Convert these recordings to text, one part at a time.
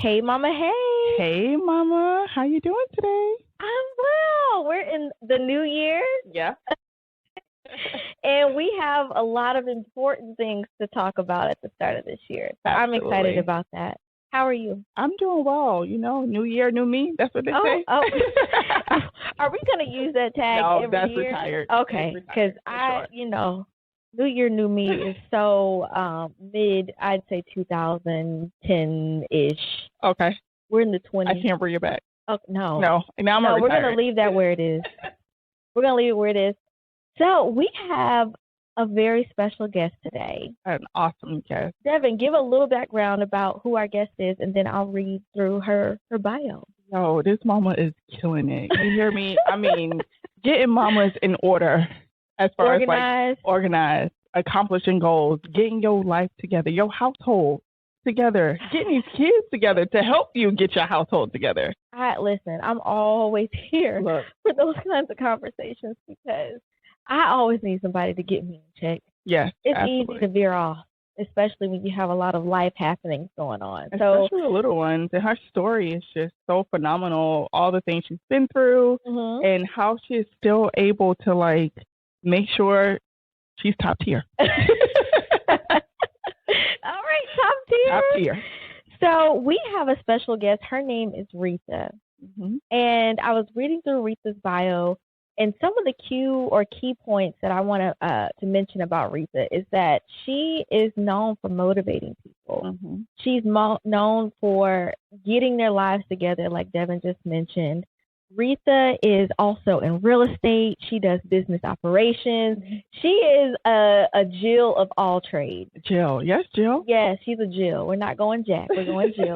Hey, Mama. Hey. Hey, Mama. How you doing today? I'm well. We're in the new year, Yeah. and we have a lot of important things to talk about at the start of this year. So I'm excited Absolutely. about that. How are you? I'm doing well. New year, new me. That's what they Oh, say. oh. Are we going to use that tag No, every that's year? retired. Okay, It's because retired for sure. New Year, New Me is so mid, I'd say 2010-ish. Okay. We're in the I 20s. can't bring it back. Oh, no. No. Now I'm No, we're going retired. to leave that where it is. We're going to leave it where it is. So we have a very special guest today. An awesome guest. Devin, give a little background about who our guest is, and then I'll read through her bio. Yo, this mama is killing it. You hear me? I mean, getting mamas in order as far as like organized, accomplishing goals, getting your life together, your household together, getting these kids together to help you get your household together. Listen, I'm always here for those kinds of conversations because I always need somebody to get me in check. Yes, it's absolutely. easy to veer off, especially when you have a lot of life happenings going on. Especially the little ones. And her story is just so phenomenal. All the things she's been through and how she's still able to like make sure she's top tier. All right, top tier. Top tier. So we have a special guest. Her name is Retha. And I was reading through Retha's bio, and some of the key points that I want to mention about Retha is that she is known for motivating people. She's known for getting their lives together, like Devin just mentioned. Retha is also in real estate. She does business operations. She is a Jill of all trades. Jill. Yes, Jill. Yes, she's a Jill. We're not going Jack. We're going Jill.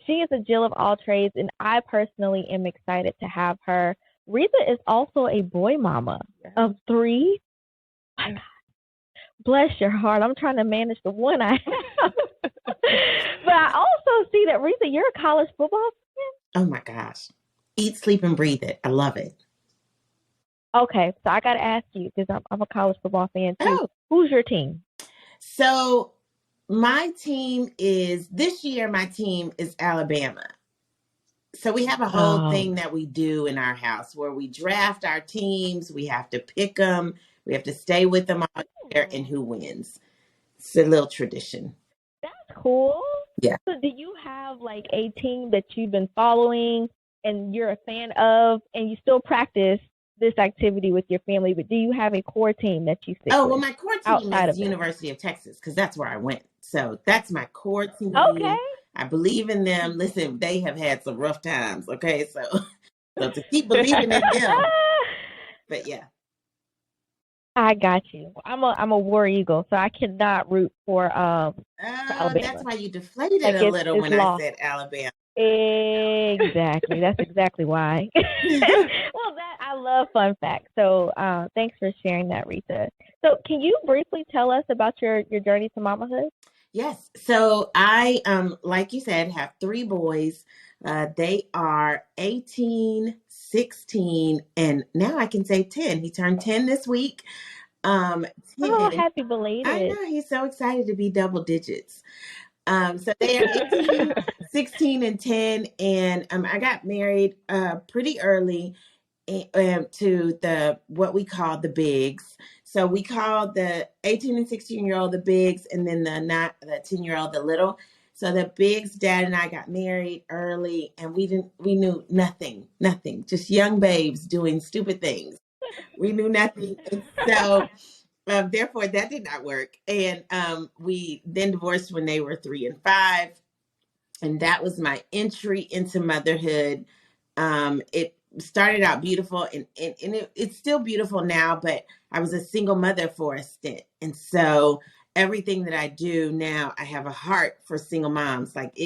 She is a Jill of all trades, and I personally am excited to have her. Retha is also a boy mama of 3. My God. Bless your heart. I'm trying to manage the one I have. But I also see that, Retha, you're a college football fan? Oh, my gosh. Eat, sleep, and breathe it. I love it. Okay, so I got to ask you, because I'm a college football fan, too. Oh. Who's your team? So this year, my team is Alabama. So we have a whole thing that we do in our house where we draft our teams. We have to pick them. We have to stay with them all year and who wins. It's a little tradition. That's cool. Yeah. So do you have like a team that you've been following and you're a fan of, and you still practice this activity with your family, but do you have a core team that you stick with? Well, my core team is University of Texas because that's where I went. So that's my core team. Okay. I believe in them. Listen, they have had some rough times. Okay, so to keep believing in them. But yeah. I got you. I'm a War Eagle, so I cannot root for Alabama. That's why you deflated a little when I said Alabama. Exactly. That's exactly why. Well, I love fun facts. So thanks for sharing that, Retha. So can you briefly tell us about your journey to mamahood? Yes. So I, like you said, have 3 boys. They are 18, 16, and now I can say 10. He turned 10 this week. 10. Oh, happy belated. I know. He's so excited to be double digits. So they are 18, 16, and 10. And I got married pretty early to what we call the bigs. So we call the 18 and 16-year-old the bigs, and then the 10-year-old the little. So the bigs, Dad and I got married early, and we knew nothing, just young babes doing stupid things. We knew nothing. And so therefore that did not work. And we then divorced when they were 3 and 5. And that was my entry into motherhood. It started out beautiful and it's still beautiful now, but I was a single mother for a stint. And so everything that I do now, I have a heart for single moms. Like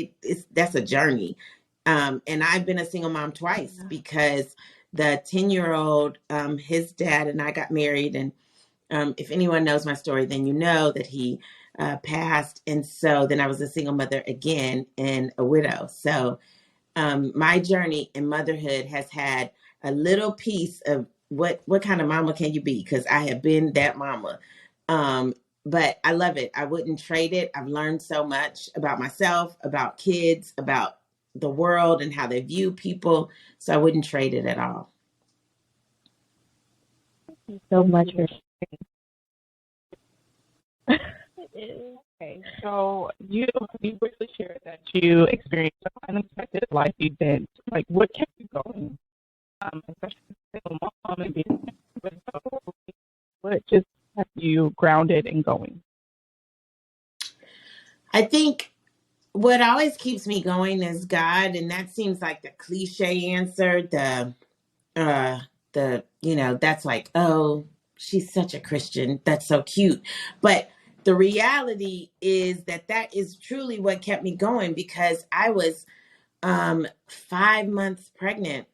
that's a journey. And I've been a single mom twice because the 10-year-old, his dad and I got married. And if anyone knows my story, then you know that he passed. And so then I was a single mother again and a widow. So my journey in motherhood has had a little piece of what kind of mama can you be? Because I have been that mama. But I love it. I wouldn't trade it. I've learned so much about myself, about kids, about the world and how they view people. So I wouldn't trade it at all. Thank you so much for sharing. Okay, so you briefly shared that you experienced an unexpected life event. Like, what kept you going? Especially as a single mom and being with what just kept you grounded and going? I think what always keeps me going is God, and that seems like the cliche answer. Uh, that's like, oh, she's such a Christian. That's so cute. But the reality is that is truly what kept me going, because I was 5 months pregnant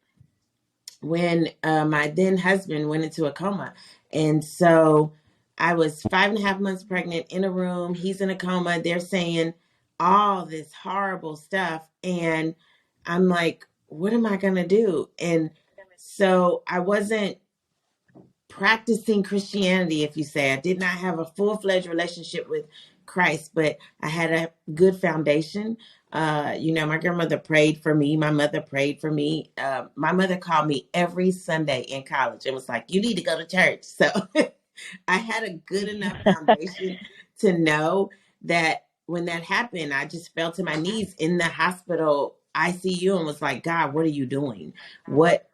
when my then husband went into a coma. And so I was 5.5 months pregnant in a room. He's in a coma. They're saying all this horrible stuff. And I'm like, what am I going to do? And so I wasn't practicing Christianity, if you say. I did not have a full-fledged relationship with Christ, but I had a good foundation. My grandmother prayed for me. My mother prayed for me. My mother called me every Sunday in college and was like, you need to go to church. So I had a good enough foundation to know that when that happened, I just fell to my knees in the hospital ICU and was like, God, what are you doing? What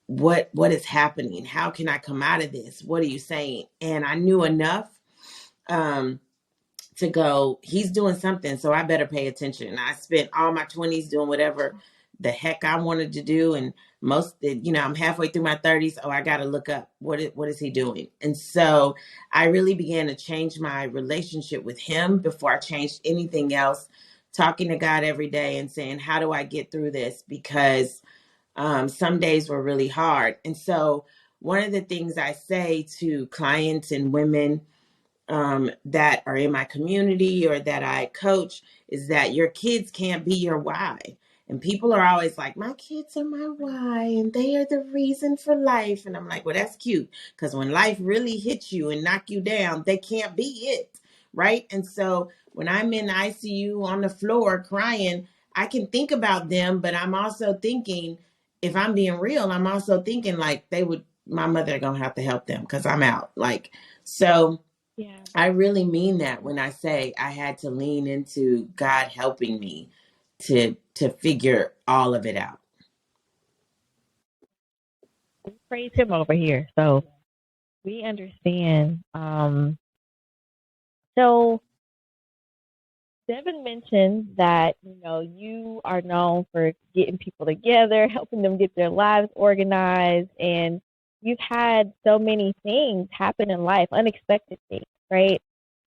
is happening? How can I come out of this? What are you saying? And I knew enough to go, he's doing something, so I better pay attention. I spent all my 20s doing whatever the heck I wanted to do. And I'm halfway through my 30s. Oh, I got to look up what is he doing? And so I really began to change my relationship with him before I changed anything else, talking to God every day and saying, how do I get through this? Because some days were really hard. And so one of the things I say to clients and women that are in my community or that I coach is that your kids can't be your why. And people are always like, my kids are my why and they are the reason for life. And I'm like, well, that's cute, because when life really hits you and knock you down, they can't be it. Right. And so when I'm in ICU on the floor crying, I can think about them, but I'm also thinking, if I'm being real, I'm also thinking like my mother gonna have to help them because I'm out. So yeah. I really mean that when I say I had to lean into God helping me to figure all of it out. Praise him over here. So we understand. So Devin mentioned that, you are known for getting people together, helping them get their lives organized, and you've had so many things happen in life, unexpected things, right?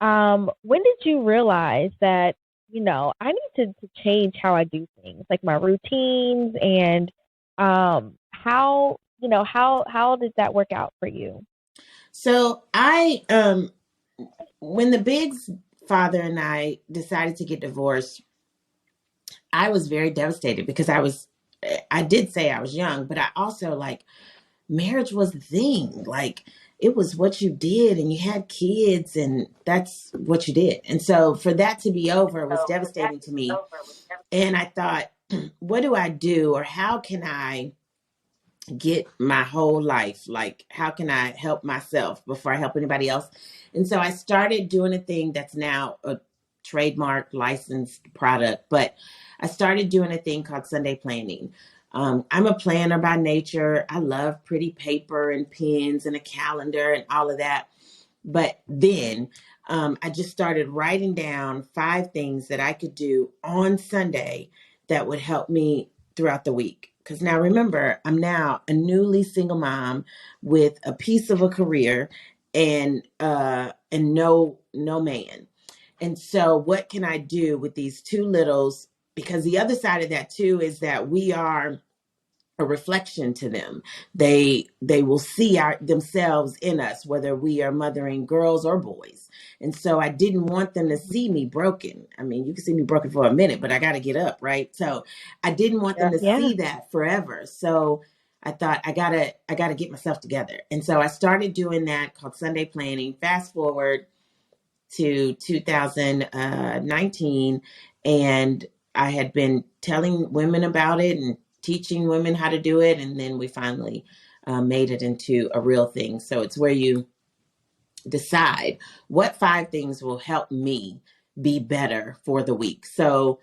When did you realize that, I need to change how I do things, like my routines, and how did that work out for you? So when the Biggs father and I decided to get divorced, I was very devastated because I did say I was young, but I also marriage was the thing. It was what you did, and you had kids, and that's what you did. And so for that to be over was devastating to me. And I thought, what do I do, or how can I get my whole life? How can I help myself before I help anybody else? And so I started doing a thing that's now a trademark licensed product, but I started doing a thing called Sunday planning. I'm a planner by nature. I love pretty paper and pens and a calendar and all of that. But then I just started writing down 5 things that I could do on Sunday that would help me throughout the week. Because now remember, I'm now a newly single mom with a piece of a career and no man. And so what can I do with these 2 littles? Because the other side of that too is that we are a reflection to them. They will see themselves in us, whether we are mothering girls or boys. And so I didn't want them to see me broken. I mean, you can see me broken for a minute, but I got to get up, right? So I didn't want them to see that forever. So I thought I gotta get myself together. And so I started doing that, called Sunday planning. Fast forward to 2019, and I had been telling women about it and teaching women how to do it. And then we finally made it into a real thing. So it's where you decide what 5 things will help me be better for the week. So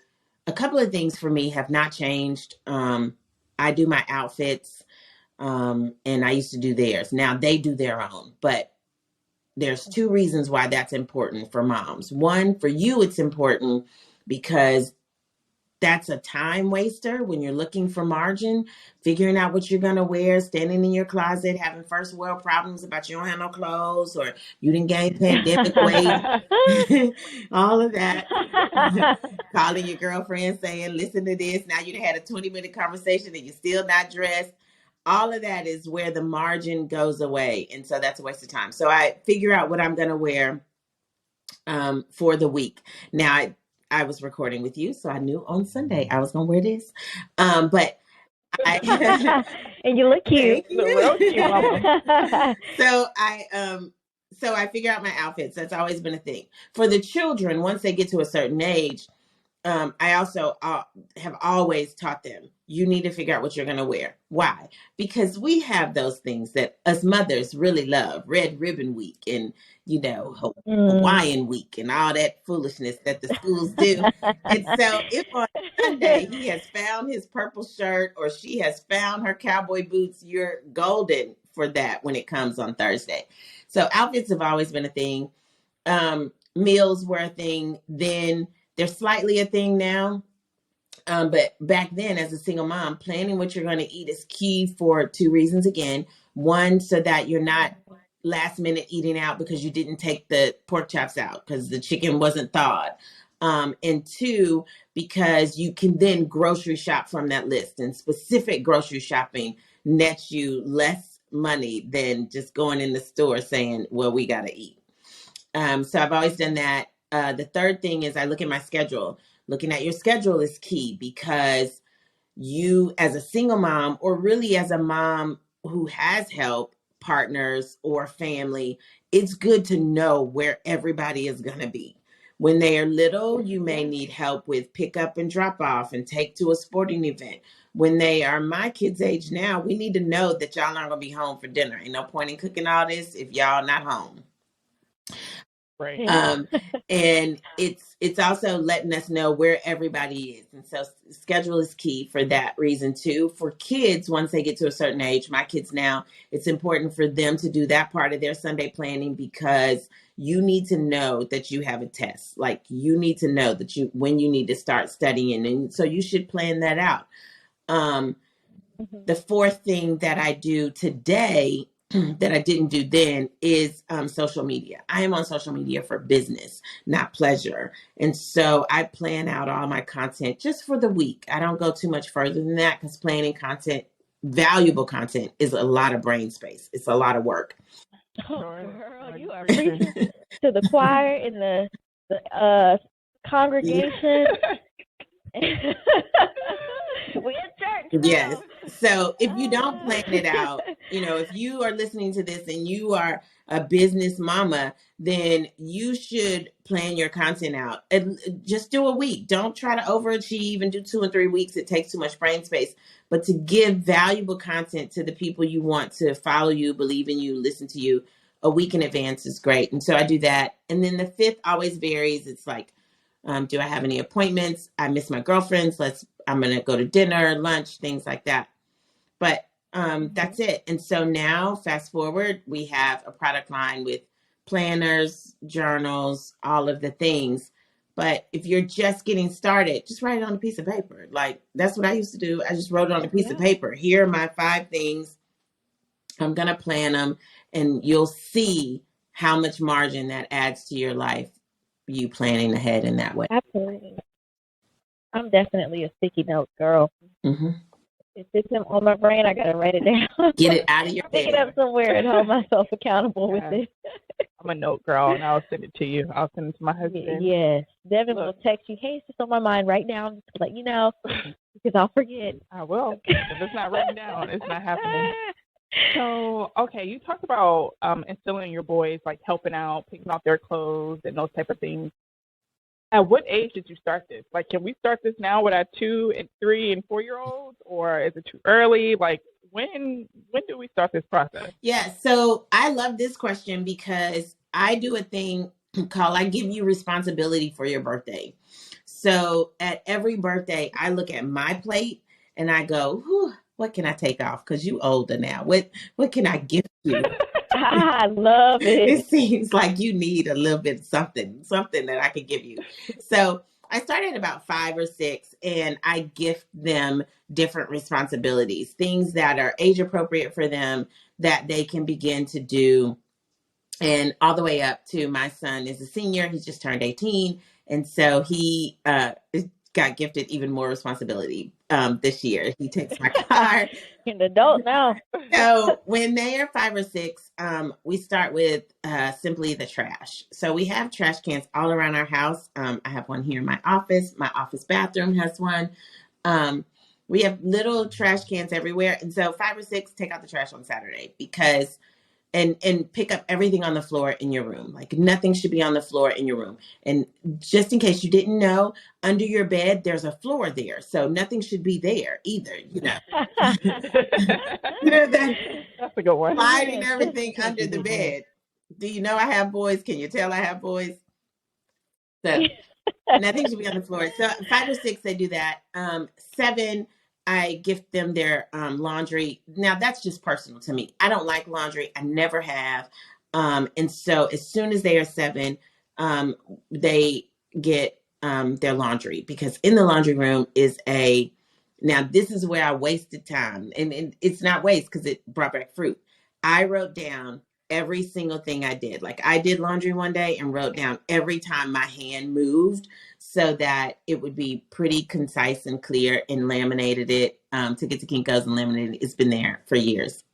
a couple of things for me have not changed. I do my outfits, and I used to do theirs. Now they do their own, but there's 2 reasons why that's important for moms. One, for you, it's important because that's a time waster when you're looking for margin, figuring out what you're going to wear, standing in your closet, having first world problems about you don't have no clothes or you didn't gain pandemic weight, all of that. Calling your girlfriend saying, listen to this. Now you had a 20-minute conversation and you're still not dressed. All of that is where the margin goes away. And so that's a waste of time. So I figure out what I'm going to wear for the week. Now, I was recording with you, so I knew on Sunday I was going to wear this. But I and you look cute. So I figure out my outfits. That's always been a thing. For the children, once they get to a certain age, I also have always taught them, you need to figure out what you're going to wear. Why? Because we have those things that us mothers really love. Red Ribbon Week and, Hawaiian Week and all that foolishness that the schools do. And so if on Sunday he has found his purple shirt or she has found her cowboy boots, you're golden for that when it comes on Thursday. So outfits have always been a thing. Meals were a thing then. They're slightly a thing now. But back then, as a single mom, planning what you're going to eat is key for 2 reasons. Again, one, so that you're not last minute eating out because you didn't take the pork chops out because the chicken wasn't thawed. And 2, because you can then grocery shop from that list, and specific grocery shopping nets you less money than just going in the store saying, well, we got to eat. So I've always done that. The third thing is I look at my schedule. Looking at your schedule is key because you, as a single mom, or really as a mom who has help, partners or family, it's good to know where everybody is going to be. When they are little, you may need help with pick up and drop off and take to a sporting event. When they are my kids' age now, we need to know that y'all aren't going to be home for dinner. Ain't no point in cooking all this if y'all not home. Right. And it's also letting us know where everybody is. And so schedule is key for that reason too. For kids, once they get to a certain age, my kids now, it's important for them to do that part of their Sunday planning because you need to know that you have a test. Like you need to know that when you need to start studying. And so you should plan that out. The fourth thing that I do today that I didn't do then is social media. I am on social media for business, not pleasure. And so I plan out all my content just for the week. I don't go too much further than that because planning content, valuable content, is a lot of brain space. It's a lot of work. Oh, girl, you are preaching to the choir in the congregation. We in church. Yes. So if you don't plan it out, if you are listening to this and you are a business mama, then you should plan your content out. And just do a week. Don't try to overachieve and do 2 and 3 weeks. It takes too much brain space. But to give valuable content to the people you want to follow you, believe in you, listen to you, a week in advance is great. And so I do that. And then the 5th always varies. It's like, do I have any appointments? I miss my girlfriends. I'm going to go to dinner, lunch, things like that. But that's it. And so now, fast forward, we have a product line with planners, journals, all of the things. But if you're just getting started, just write it on a piece of paper. Like, that's what I used to do. I just wrote it on a piece of paper. Here are my 5 things. I'm going to plan them. And you'll see how much margin that adds to your life, you planning ahead in that way. Absolutely. I'm definitely a sticky note girl. Mm-hmm. If it's on my brain, I gotta write it down. Get it out of your head. Pick it up somewhere and hold myself accountable with it. I'm a note girl, and I'll send it to you. I'll send it to my husband. Yes. Devin will text you, hey, it's just on my mind right now. I'm just to let you know because I'll forget. I will. If it's not written down, it's not happening. So, okay, you talked about instilling in your boys, like helping out, picking out their clothes and those type of things. At what age did you start this? Like, can we start this now with our 2 and 3 and 4 year olds, or is it too early? Like, when do we start this process? Yeah, so I love this question because I do a thing called I give you responsibility for your birthday. So at every birthday, I look at my plate and I go, whew, what can I take off? Because you older now. What can I gift you? I love It it. seems like you need a little bit of something that I could give you. So I started about 5 or 6, and I gift them different responsibilities, things that are age appropriate for them that they can begin to do. And all the way up to my son is a senior. He's just turned 18. And so he got gifted even more responsibility this year. He takes my car. An adult now. So when they are 5 or 6, we start with simply the trash. So we have trash cans all around our house. I have one here in my office. My office bathroom has one. We have little trash cans everywhere. And so 5 or 6 take out the trash on Saturday because and pick up everything on the floor in your room. Like nothing should be on the floor in your room. And just in case you didn't know, under your bed there's a floor there, so nothing should be there either. You know, That's a good one. Sliding everything under the bed. Do you know I have boys? Can you tell I have boys? So nothing should be on the floor. So 5 or 6, they do that. 7, I gift them their laundry. Now that's just personal to me. I don't like laundry. I never have. And so as soon as they are 7, they get their laundry, because in the laundry room is now this is where I wasted time, and it's not waste because it brought back fruit. I wrote down every single thing I did. Like I did laundry one day and wrote down every time my hand moved so that it would be pretty concise and clear, and laminated it. Ticket to Kinko's and laminated it. It's been there for years.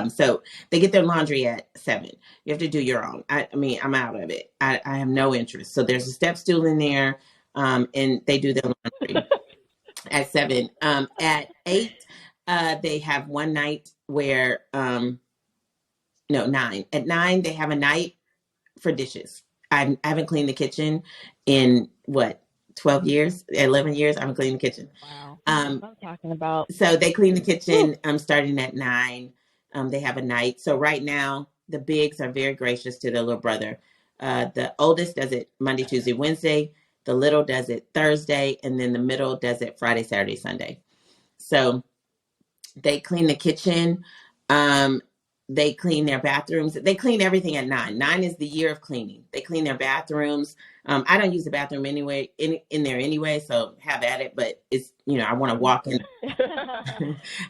So they get their laundry at 7. You have to do your own. I mean, I'm out of it. I have no interest. So there's a step stool in there, and they do their laundry at 7. At 8, they have one night where, no, 9. At 9, they have a night for dishes. I haven't cleaned the kitchen in 12 years, 11 years. I haven't cleaned the kitchen. Wow. That's what I'm talking about. So they clean the kitchen starting at 9. They have a night. So right now, the bigs are very gracious to their little brother. The oldest does it Monday, Tuesday, Wednesday. The little does it Thursday. And then the middle does it Friday, Saturday, Sunday. So they clean the kitchen. They clean their bathrooms. They clean everything at 9. 9 is the year of cleaning. They clean their bathrooms. I don't use the bathroom anyway in there anyway, so have at it. But it's, I want to walk in.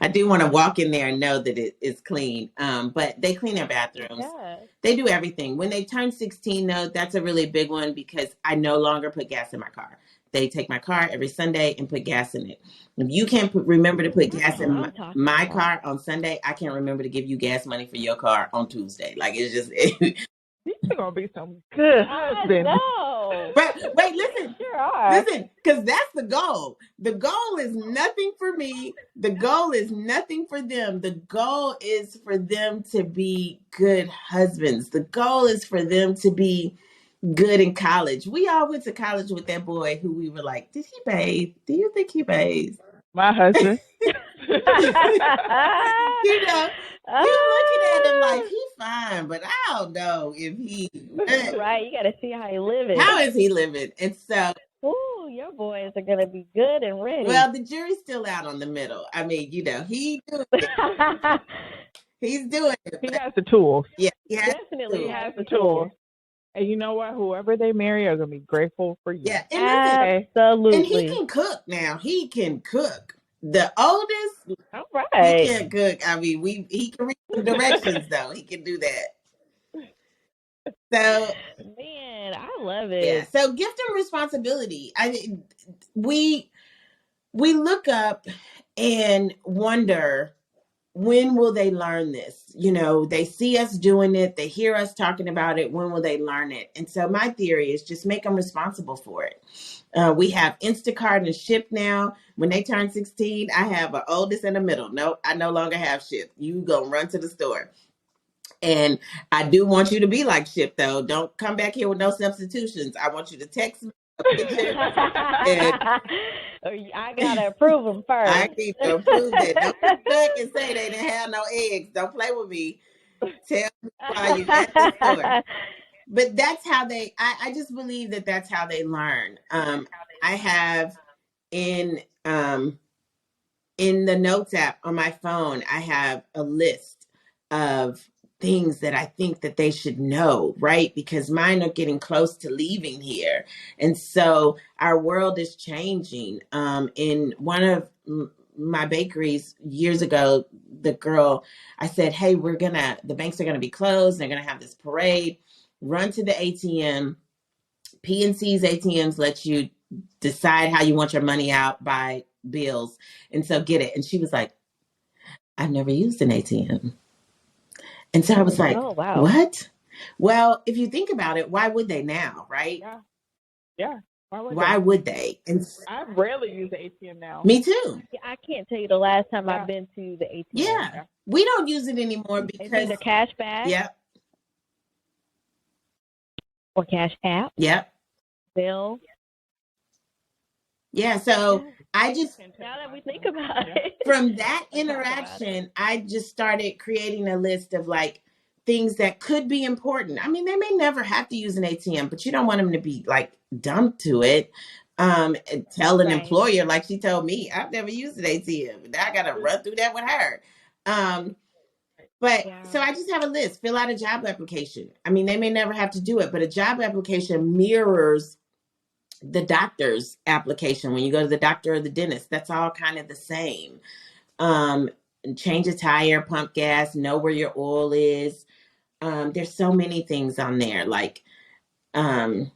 I do want to walk in there and know that it is clean. But they clean their bathrooms. Yes. They do everything. When they turn 16, though, that's a really big one because I no longer put gas in my car. They take my car every Sunday and put gas in it. If you can't remember to put gas in my car on Sunday, I can't remember to give you gas money for your car on Tuesday. Like, it's just... These are going to be some good husbands. But wait, listen. Listen, because that's the goal. The goal is nothing for me. The goal is nothing for them. The goal is for them to be good husbands. The goal is for them to be good in college. We all went to college with that boy who we were like, did he bathe? Do you think he bathes? My husband. You're looking at him like he's fine, but I don't know if he... Right, you got to see how he living. How is he living? And so... Ooh, your boys are going to be good and ready. Well, the jury's still out on the middle. I mean, he doing it. He's doing it. He has the tools. Yeah, he definitely has the tools. And you know what? Whoever they marry are going to be grateful for you. Yeah, absolutely. And he can cook now. He can cook. The oldest, all right, he can't cook. I mean, he can read the directions though. He can do that. So, man, I love it. Yeah. So, gift and responsibility. We look up and wonder, when will they learn this? They see us doing it. They hear us talking about it. When will they learn it? And so my theory is just make them responsible for it. We have Instacart and Ship now. When they turn 16, I have an oldest and a middle. No, I no longer have Ship. You go run to the store. And I do want you to be like Ship, though. Don't come back here with no substitutions. I want you to text me a picture. And I gotta approve them first. I need to approve that. Don't come back and say they didn't have no eggs. Don't play with me. Tell me why you at the store. But that's how I just believe that that's how they learn. I have in in the notes app on my phone, I have a list of things that I think that they should know, right? Because mine are getting close to leaving here. And so our world is changing. In one of my bakeries years ago, the girl, I said, hey, the banks are going to be closed. They're going to have this parade. Run to the ATM. PNC's ATMs let you decide how you want your money out by bills. And so get it. And she was like, I've never used an ATM. And so I was like, oh, wow. What? Well, if you think about it, why would they now, right? Yeah. Why would they? And I rarely use the ATM now. Me too. I can't tell you the last time I've been to the ATM. Yeah. We don't use it anymore because it's either cash back. Yep. Or cash app. Yep. Bill. Yeah, so I just, now that we think about it, from that interaction, I just started creating a list of like things that could be important. I mean, they may never have to use an ATM, but you don't want them to be like dumb to it. Tell an employer, like she told me, I've never used an ATM. Now I got to run through that with her. So I just have a list. Fill out a job application. I mean, they may never have to do it, but a job application mirrors the doctor's application. When you go to the doctor or the dentist, that's all kind of the same. Change a tire, pump gas, know where your oil is. There's so many things on there. Like, I'd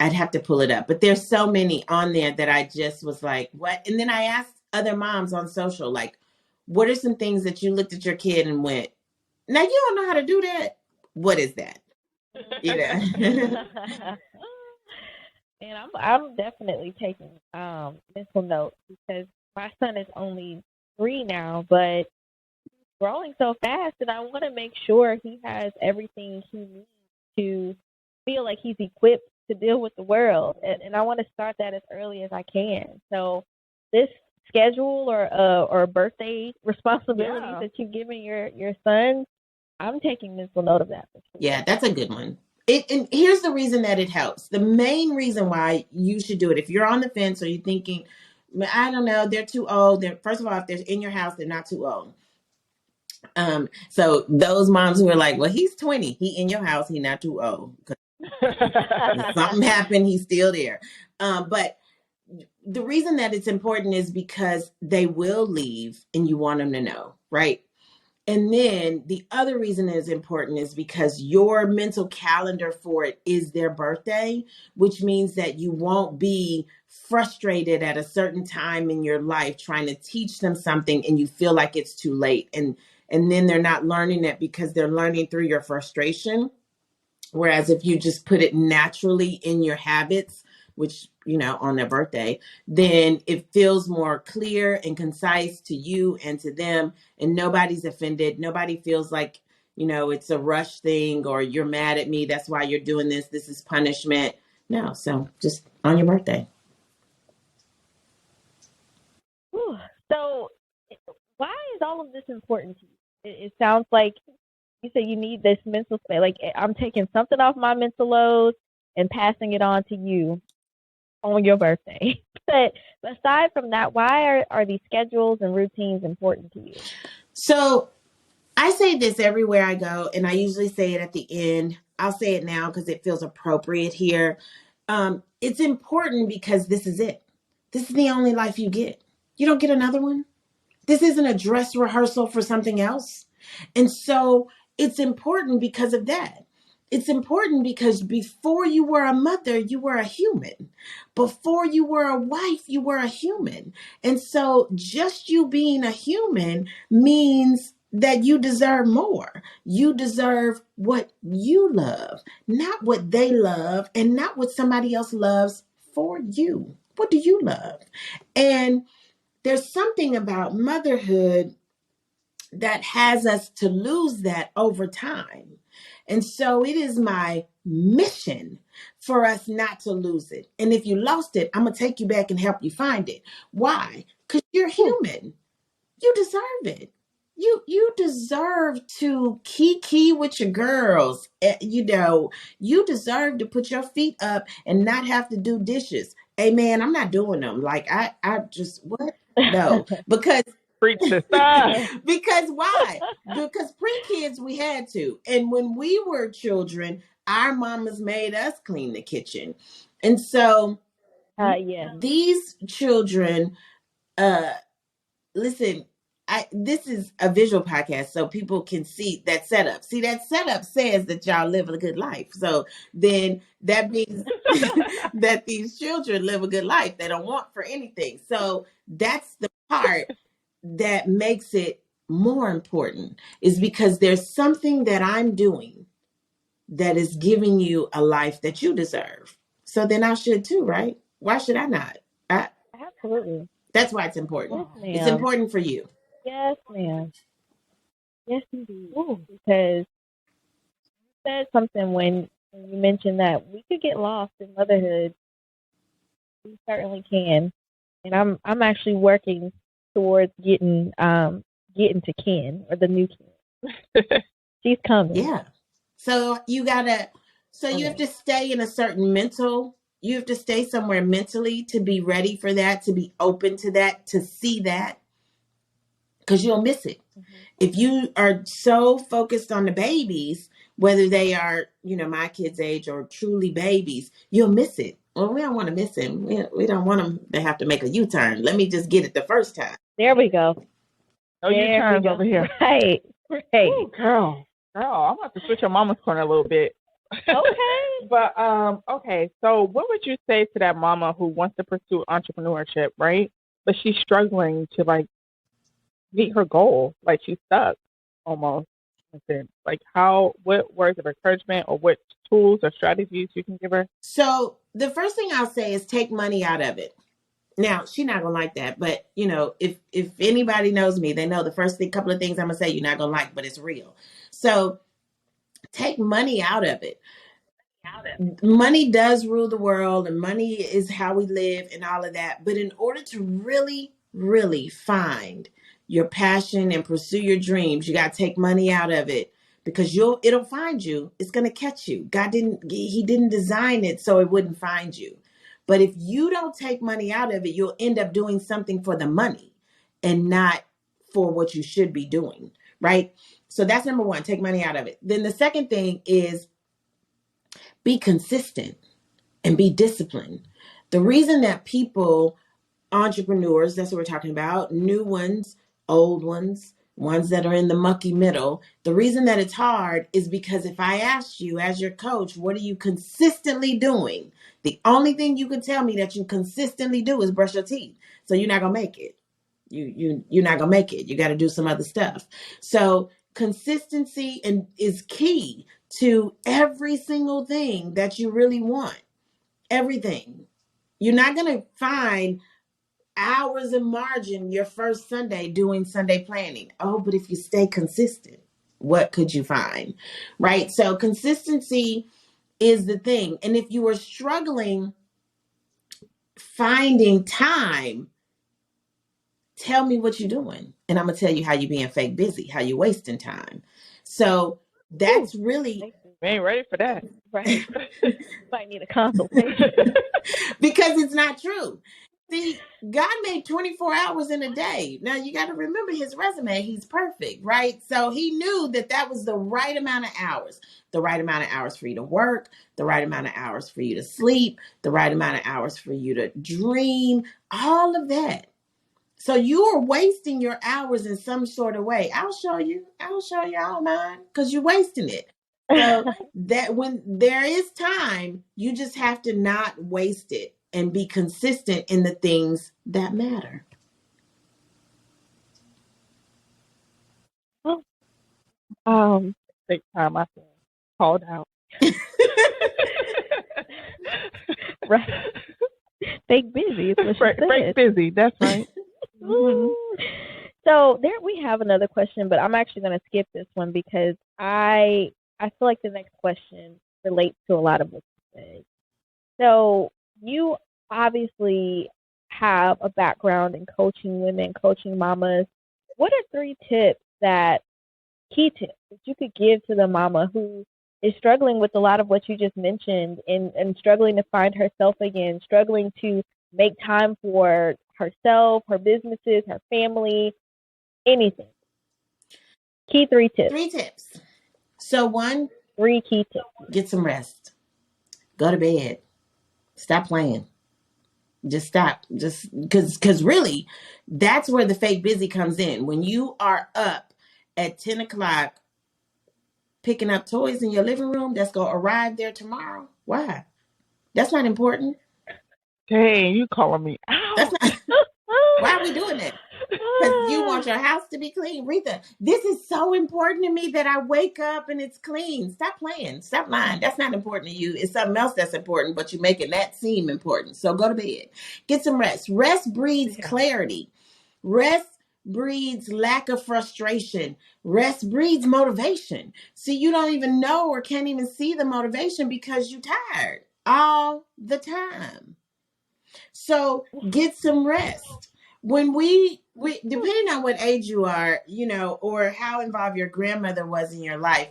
have to pull it up, but there's so many on there that I just was like, what? And then I asked other moms on social, like, what are some things that you looked at your kid and went, now you don't know how to do that? What is that? You know? And I'm definitely taking mental notes because my son is only 3 now, but he's growing so fast, and I want to make sure he has everything he needs to feel like he's equipped to deal with the world, and I want to start that as early as I can. So this schedule or birthday responsibilities that you've given your son, I'm taking mental note of that. Yeah, that's a good one. And here's the reason that it helps. The main reason why you should do it, if you're on the fence or you're thinking, I don't know, they're too old. First of all, if they're in your house, they're not too old. So those moms who are like, well, he's 20, he in your house, he not too old. If something happened, he's still there. But the reason that it's important is because they will leave and you want them to know, right? And then the other reason it's important is because your mental calendar for it is their birthday, which means that you won't be frustrated at a certain time in your life trying to teach them something and you feel like it's too late. And then they're not learning it because they're learning through your frustration. Whereas if you just put it naturally in your habits, which, you know, on their birthday, then it feels more clear and concise to you and to them, and nobody's offended. Nobody feels like, you know, it's a rush thing or you're mad at me. That's why you're doing this. This is punishment. No. So just on your birthday. Whew. So why is all of this important to you? It sounds like you say you need this mental space. Like, I'm taking something off my mental load and passing it on to you on your birthday. But aside from that, why are these schedules and routines important to you? So I say this everywhere I go, and I usually say it at the end. I'll say it now because it feels appropriate here. It's important because this is it. This is the only life you get. You don't get another one. This isn't a dress rehearsal for something else. And so it's important because of that. It's important because before you were a mother, you were a human. Before you were a wife, you were a human. And so just you being a human means that you deserve more. You deserve what you love, not what they love, and not what somebody else loves for you. What do you love? And there's something about motherhood that has us to lose that over time. And so it is my mission for us not to lose it. And if you lost it, I'm going to take you back and help you find it. Why? Because you're human. You deserve it. You deserve to kiki with your girls. You deserve to put your feet up and not have to do dishes. Hey man, I'm not doing them. Like I just what? No, because Preach the side. because why? Because pre-kids we had to. And when we were children, our mamas made us clean the kitchen. And so these children, listen, this is a visual podcast, so people can see that setup. See, that setup says that y'all live a good life. So then that means that these children live a good life. They don't want for anything. So that's the part that makes it more important, is because there's something that I'm doing that is giving you a life that you deserve. So then I should too, right? Why should I not? Absolutely. That's why it's important. Yes, it's important for you. Yes, ma'am. Yes, indeed. Because you said something when you mentioned that we could get lost in motherhood. We certainly can. And I'm actually working towards getting to Ken, or the new Ken. She's coming. Yeah. So you have to stay in a certain you have to stay somewhere mentally to be ready for that, to be open to that, to see that, because you'll miss it. Mm-hmm. If you are so focused on the babies, whether they are, my kids' age or truly babies, you'll miss it. Well, we don't want to miss him. We don't want them to have to make a U-turn. Let me just get it the first time. There we go. No U-turns over here. Right. Ooh, girl, I'm about to switch your mama's corner a little bit. Okay. But, okay, so what would you say to that mama who wants to pursue entrepreneurship, right? But she's struggling to, meet her goal. Like, she's stuck almost. Like, what words of encouragement or what tools or strategies you can give her? So the first thing I'll say is take money out of it. Now, she's not going to like that, but, if anybody knows me, they know the first couple of things I'm going to say you're not going to like, but it's real. So take money out of it. Money does rule the world, and money is how we live and all of that. But in order to really, really find your passion and pursue your dreams, you got to take money out of it, because it'll find you. It's going to catch you. He didn't design it so it wouldn't find you. But if you don't take money out of it, you'll end up doing something for the money and not for what you should be doing, right? So that's number one, take money out of it. Then the second thing is be consistent and be disciplined. The reason that entrepreneurs, that's what we're talking about, new ones, old ones that are in the mucky middle, the reason that it's hard is because if I asked you as your coach, what are you consistently doing? The only thing you can tell me that you consistently do is brush your teeth. So you're not going to make it. You're not going to make it. You got to do some other stuff. So consistency is key to every single thing that you really want. Everything. You're not going to find hours of margin your first Sunday doing Sunday planning. Oh, but if you stay consistent, what could you find? Right? So consistency is the thing. And if you are struggling finding time, tell me what you're doing. And I'm going to tell you how you're being fake busy, how you're wasting time. So that's really... We ain't ready for that. Right. Might need a consultation. Because it's not true. See, God made 24 hours in a day. Now, you got to remember his resume. He's perfect, right? So he knew that was the right amount of hours. The right amount of hours for you to work, the right amount of hours for you to sleep, the right amount of hours for you to dream, all of that. So you are wasting your hours in some sort of way. I'll show you. I don't mind, because you're wasting it. So that when there is time, you just have to not waste it and be consistent in the things that matter. Take time, I feel called out. Right. Fake busy. Fake busy. That's right. Mm-hmm. So there we have another question, but I'm actually going to skip this one because I feel like the next question relates to a lot of what you said. So you obviously have a background in coaching women, coaching mamas. What are three key tips that you could give to the mama who is struggling with a lot of what you just mentioned and struggling to find herself again, struggling to make time for herself, her businesses, her family, anything? Key three tips. 3 tips. So one, 3 key tips. get some rest. Go to bed. Stop playing. Just stop. Just because really, that's where the fake busy comes in. When you are up at 10 o'clock picking up toys in your living room that's going to arrive there tomorrow. Why? That's not important. Dang, you calling me That's out. not. Why are we doing that? Because you want your house to be clean. Retha, this is so important to me that I wake up and it's clean. Stop playing. Stop lying. That's not important to you. It's something else that's important, but you're making that seem important. So go to bed. Get some rest. Rest breeds clarity. Rest breeds lack of frustration. Rest breeds motivation. See, you don't even know or can't even see the motivation because you're tired all the time. So get some rest. When we depending on what age you are, or how involved your grandmother was in your life,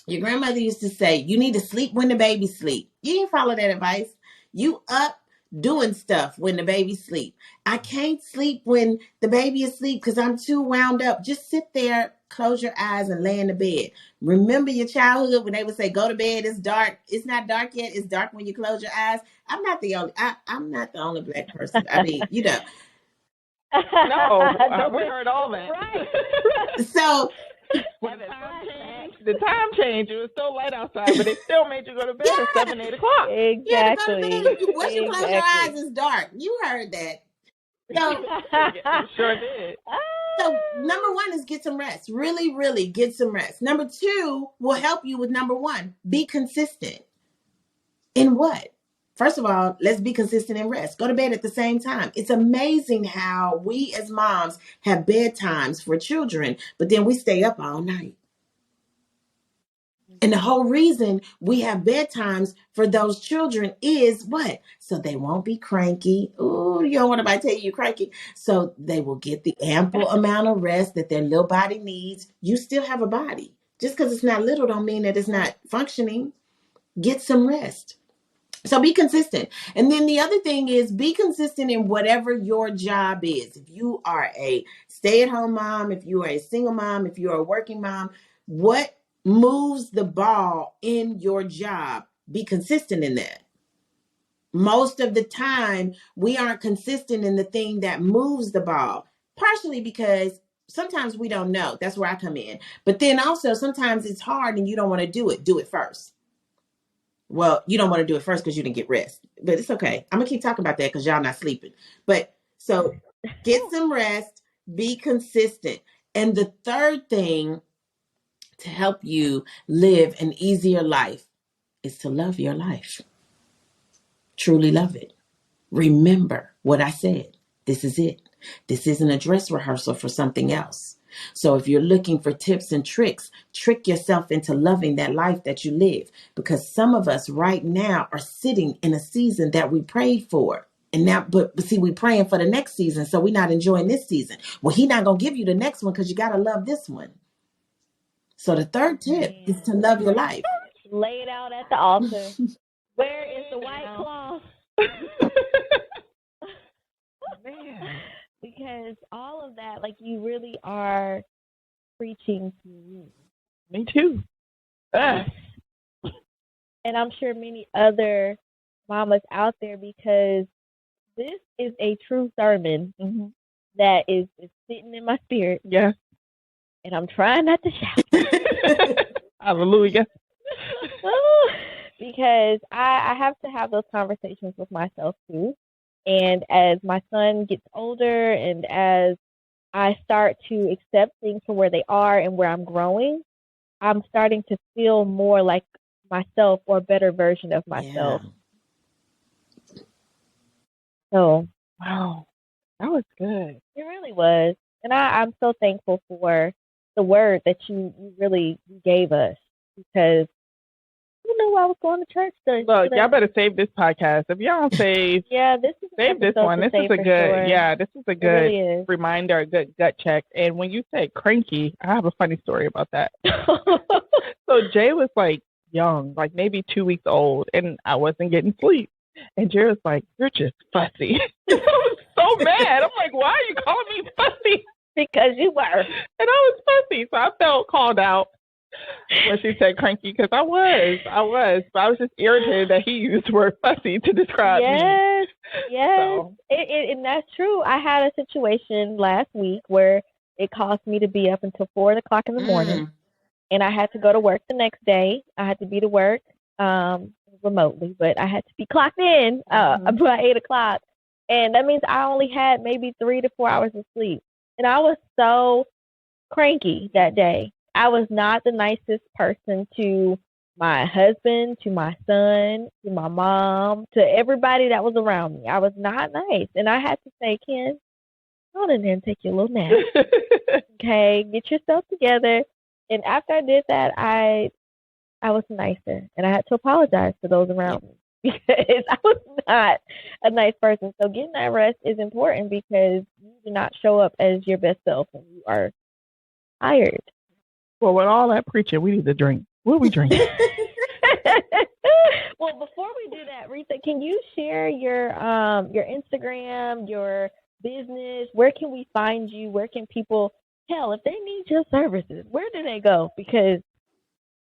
your grandmother used to say, you need to sleep when the baby sleep. You didn't follow that advice. You up doing stuff when the baby sleep. I can't sleep when the baby is asleep because I'm too wound up. Just sit there, close your eyes, and lay in the bed. Remember your childhood when they would say, go to bed, it's dark. It's not dark yet. It's dark when you close your eyes. I'm not the only Black person. I mean, No, we heard all that. Right. So when the time changed, it was still light outside, but it still made you go to bed at 7, 8 o'clock. Exactly. Yeah, to go to bed. Once you close your eyes, it's dark. You heard that. So sure did. So number one is get some rest. Really, really get some rest. Number two will help you with number one. Be consistent. In what? First of all, let's be consistent in rest. Go to bed at the same time. It's amazing how we as moms have bedtimes for children, but then we stay up all night. And the whole reason we have bedtimes for those children is what? So they won't be cranky. Ooh, you don't want nobody to tell you you're cranky. So they will get the ample amount of rest that their little body needs. You still have a body. Just because it's not little don't mean that it's not functioning. Get some rest. So be consistent. And then the other thing is be consistent in whatever your job is. If you are a stay-at-home mom, if you are a single mom, if you're a working mom, what moves the ball in your job? Be consistent in that. Most of the time, we aren't consistent in the thing that moves the ball, partially because sometimes we don't know. That's where I come in. But then also sometimes it's hard and you don't want to do it. Do it first. Well, you don't want to do it first because you didn't get rest, but it's okay. I'm gonna keep talking about that because y'all not sleeping. But so get some rest, be consistent. And the third thing to help you live an easier life is to love your life. Truly love it. Remember what I said. This is it. This isn't a dress rehearsal for something else. So if you're looking for tips and tricks, trick yourself into loving that life that you live. Because some of us right now are sitting in a season that we prayed for. And now, but see, we're praying for the next season. So we're not enjoying this season. Well, he's not going to give you the next one because you got to love this one. So the third tip is to love your life. Lay it out at the altar. Where is the white cloth? Man. Because all of that, like, you really are preaching to me. Me too. And I'm sure many other mamas out there, because this is a true sermon that is sitting in my spirit. Yeah. And I'm trying not to shout. Hallelujah. Because I have to have those conversations with myself too. And as my son gets older and as I start to accept things for where they are and where I'm growing, I'm starting to feel more like myself or a better version of myself. Yeah. So, wow, that was good. It really was. And I'm so thankful for the word that you really gave us, because you knew I was going to church today. Look, y'all better save this podcast. If y'all don't save, this is save this one. This is a good, this is a good really reminder, a good gut check. And when you say cranky, I have a funny story about that. So Jay was like young, like maybe 2 weeks old, and I wasn't getting sleep. And Jay was like, "You're just fussy." I was so mad. I'm like, "Why are you calling me fussy?" Because you were. And I was fussy, so I felt called out when she said cranky, because I was, but I was just irritated that he used the word fussy to describe me. Yes, So. And that's true. I had a situation last week where it caused me to be up until 4 o'clock in the morning, and I had to go to work the next day. I had to be to work remotely, but I had to be clocked in by 8 o'clock, and that means I only had maybe 3 to 4 hours of sleep, and I was so cranky that day. I was not the nicest person to my husband, to my son, to my mom, to everybody that was around me. I was not nice. And I had to say, Ken, go in there and take your little nap. Okay, get yourself together. And after I did that, I was nicer. And I had to apologize to those around me because I was not a nice person. So getting that rest is important, because you do not show up as your best self when you are tired. Well, with all that preaching, we need to drink. What are we drinking? Well, before we do that, Retha, can you share your Instagram, your business? Where can we find you? Where can people tell if they need your services? Where do they go? Because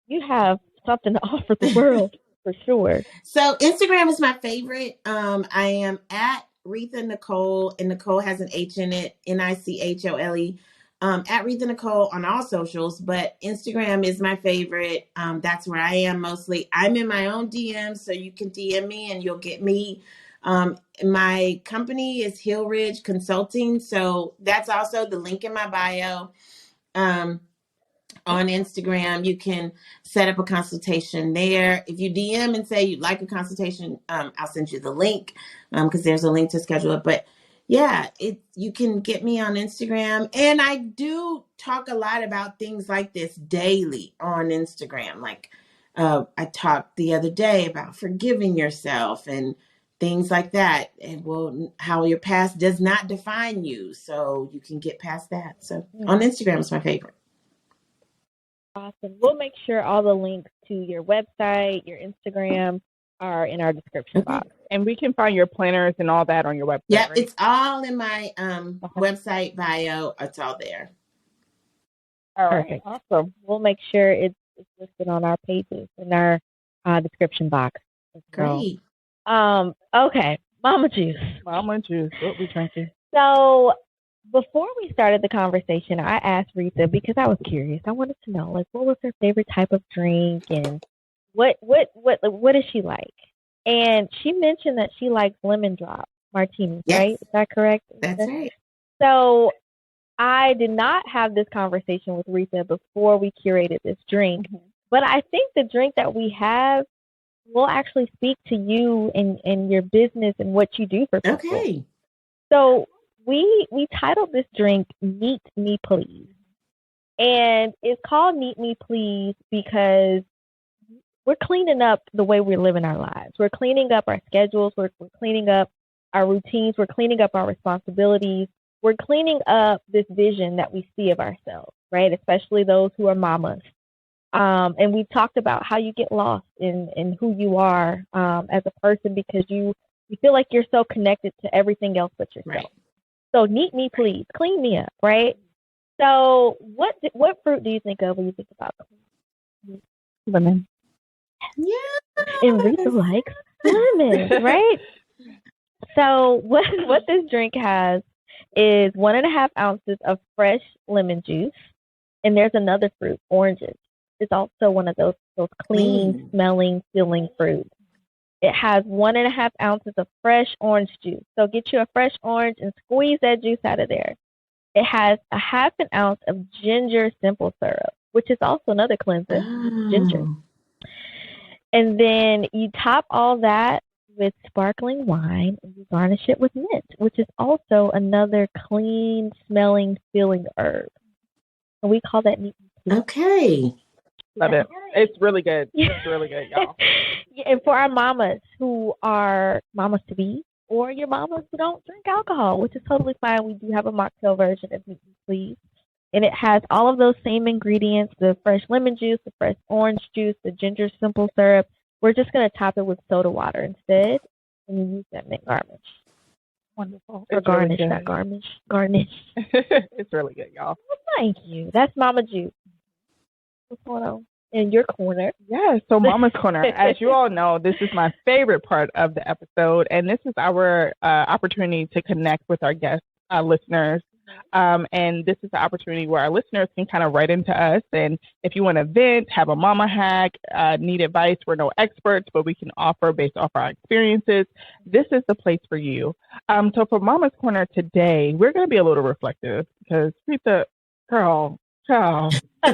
you have something to offer the world for sure. So Instagram is my favorite. I am at Retha Nichole, and Nicole has an H in it, Nichole. At Retha Nichole on all socials, but Instagram is my favorite. That's where I am mostly. I'm in my own DMs, so you can DM me and you'll get me. My company is Hillridge Consulting, so that's also the link in my bio. On Instagram, you can set up a consultation there. If you DM and say you'd like a consultation, I'll send you the link, because there's a link to schedule it. But yeah, you can get me on Instagram. And I do talk a lot about things like this daily on Instagram. Like I talked the other day about forgiving yourself and things like that. And how your past does not define you. So you can get past that. So on Instagram is my favorite. Awesome. We'll make sure all the links to your website, your Instagram are in our description box. And we can find your planners and all that on your website. Yeah, right? It's all in my website bio. It's all there. All right. Perfect. Awesome. We'll make sure it's listed on our pages in our description box. Great. Okay. Mama Juice. Mama Juice. What we drinking? So before we started the conversation, I asked Retha, because I was curious. I wanted to know, like, what was her favorite type of drink, and what does she like? And she mentioned that she likes lemon drop martinis, Yes. right? Is that correct? That's right. So I did not have this conversation with Retha before we curated this drink, but I think the drink that we have will actually speak to you and your business and what you do for people. Okay. So we titled this drink Neat Me Please. And it's called Neat Me Please because we're cleaning up the way we're living our lives. We're cleaning up our schedules. We're cleaning up our routines. We're cleaning up our responsibilities. We're cleaning up this vision that we see of ourselves, right? Especially those who are mamas. And we've talked about how you get lost in who you are as a person, because you feel like you're so connected to everything else but yourself. Right. So Neat Me Please, clean me up, right? So what fruit do you think of when you think about clean? Lemon. Yeah. And Retha likes lemon, right? So what this drink has is 1.5 ounces of fresh lemon juice, and there's another fruit, oranges. It's also one of those clean, smelling, feeling fruits. It has 1.5 ounces of fresh orange juice. So get you a fresh orange and squeeze that juice out of there. It has 1/2 ounce of ginger simple syrup, which is also another cleanser, ginger. And then you top all that with sparkling wine, and you garnish it with mint, which is also another clean smelling feeling herb. And we call that meat and please. Okay. Love it. It's really good. It's really good, y'all. Yeah, and for our mamas who are mamas to be, or your mamas who don't drink alcohol, which is totally fine, we do have a mocktail version of meat and please. And it has all of those same ingredients, the fresh lemon juice, the fresh orange juice, the ginger simple syrup. We're just going to top it with soda water instead, and you use that mint garnish. Wonderful. Or garnish, not garnish. Garnish. It's really good, y'all. Well, thank you. That's Mama Juice. What's going on in your corner? Yeah, so Mama's Corner. As you all know, this is my favorite part of the episode, and this is our opportunity to connect with our guest listeners. And this is the opportunity where our listeners can kind of write into us. And if you want to vent, have a mama hack, need advice, we're no experts, but we can offer based off our experiences. This is the place for you. So for Mama's Corner today, we're going to be a little reflective because Retha, girl, child, I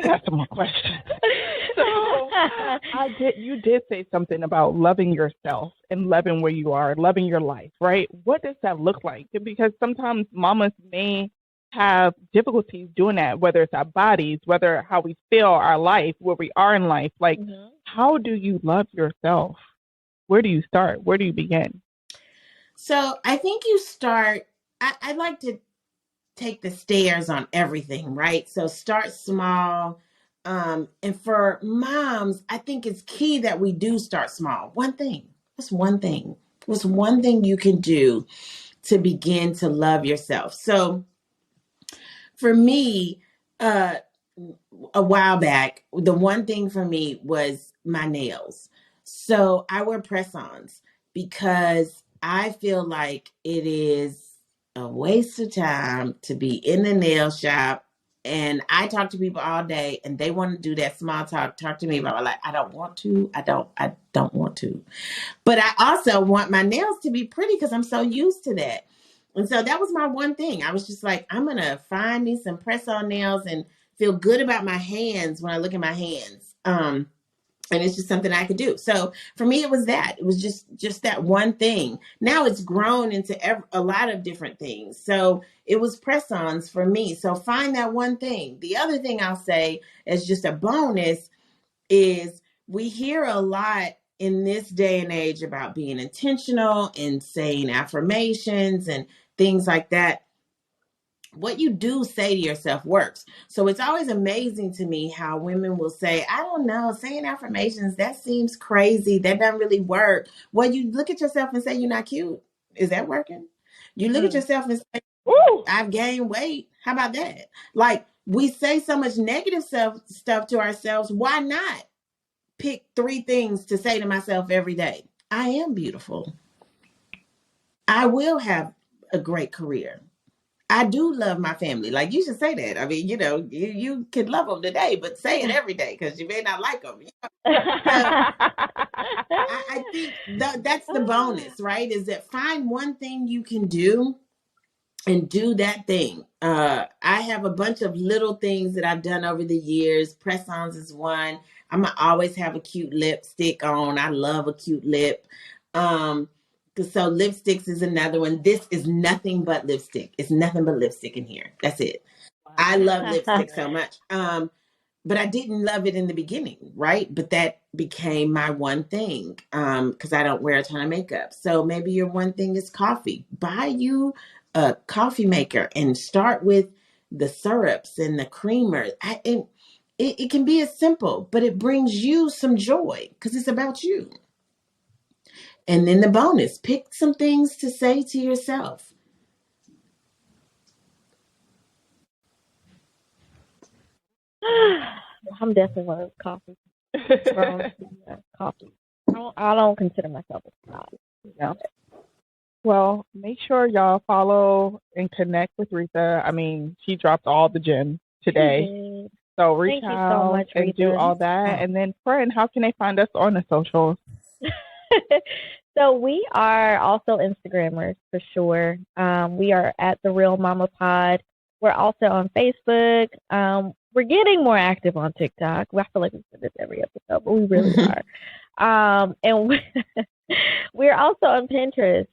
got some more questions. So you did say something about loving yourself and loving where you are, loving your life, right? What does that look like? Because sometimes mamas may have difficulties doing that, whether it's our bodies, whether how we feel, our life, where we are in life. Like, how do you love yourself? Where do you start? Where do you begin? So I think you start, I like to take the stairs on everything, right? So start small. And for moms, I think it's key that we do start small. One thing. What's one thing? What's one thing you can do to begin to love yourself? So for me, a while back, the one thing for me was my nails. So I wear press-ons because I feel like it is a waste of time to be in the nail shop. And I talk to people all day and they want to do that small talk to me about like, I don't want to. I don't want to. But I also want my nails to be pretty because I'm so used to that. And so that was my one thing. I was just like, I'm going to find me some press-on nails and feel good about my hands when I look at my hands. And it's just something I could do. So for me, it was that. It was just that one thing. Now it's grown into a lot of different things. So it was press-ons for me. So find that one thing. The other thing I'll say as just a bonus is we hear a lot in this day and age about being intentional and saying affirmations and things like that. What you do say to yourself works. So it's always amazing to me how women will say, I don't know, saying affirmations, that seems crazy. That doesn't really work. Well, you look at yourself and say, you're not cute. Is that working? You look at yourself and say, ooh, I've gained weight. How about that? Like, we say so much negative stuff to ourselves. Why not pick 3 things to say to myself every day? I am beautiful. I will have a great career. I do love my family. Like, you should say that. I mean, you can love them today, but say it every day because you may not like them. So I think that's the bonus, right? Is that find one thing you can do and do that thing. I have a bunch of little things that I've done over the years. Press-ons is one. I'm going to always have a cute lipstick on. I love a cute lip. So lipsticks is another one. This is nothing but lipstick. It's nothing but lipstick in here. That's it. Wow. I love lipstick so much. But I didn't love it in the beginning, right? But that became my one thing because I don't wear a ton of makeup. So maybe your one thing is coffee. Buy you a coffee maker and start with the syrups and the creamer. It can be as simple, but it brings you some joy because it's about you. And then the bonus, pick some things to say to yourself. I'm definitely one of those coffee. I don't consider myself a coffee. Yeah. Well, make sure y'all follow and connect with Retha. I mean, she dropped all the gems today. So reach out so much, and do all that. And then, friend, how can they find us on the socials? So we are also Instagrammers for sure. We are at The Real Mama Pod. We're also on Facebook. we're getting more active on TikTok. I feel like we say this every episode, but we really are. And we're also on Pinterest,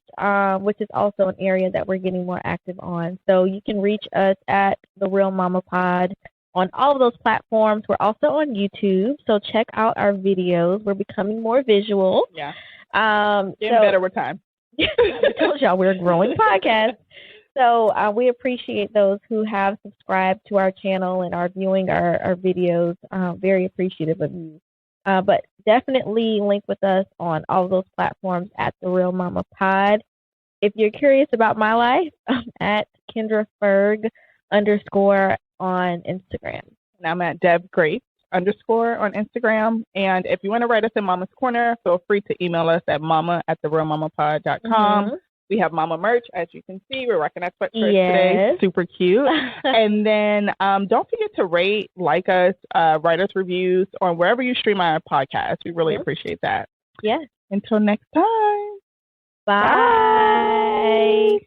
which is also an area that we're getting more active on. So you can reach us at The Real Mama Pod on all of those platforms. We're also on YouTube, so check out our videos. We're becoming more visual. Yeah. Getting better with time. I told y'all we're a growing podcast. So we appreciate those who have subscribed to our channel and are viewing our videos. Very appreciative of you. But definitely link with us on all of those platforms at The Real Mama Pod. If you're curious about my life, I'm at KendraFerg_ on Instagram. And I'm at DebGrace_ on Instagram. And if you want to write us in Mama's Corner, feel free to email us at mama@therealmamapod.com. We have Mama merch, as you can see. We're rocking that sweatshirt today. Super cute. And then don't forget to rate, like us, write us reviews on wherever you stream our podcast. We really appreciate that. Yes. Until next time. Bye.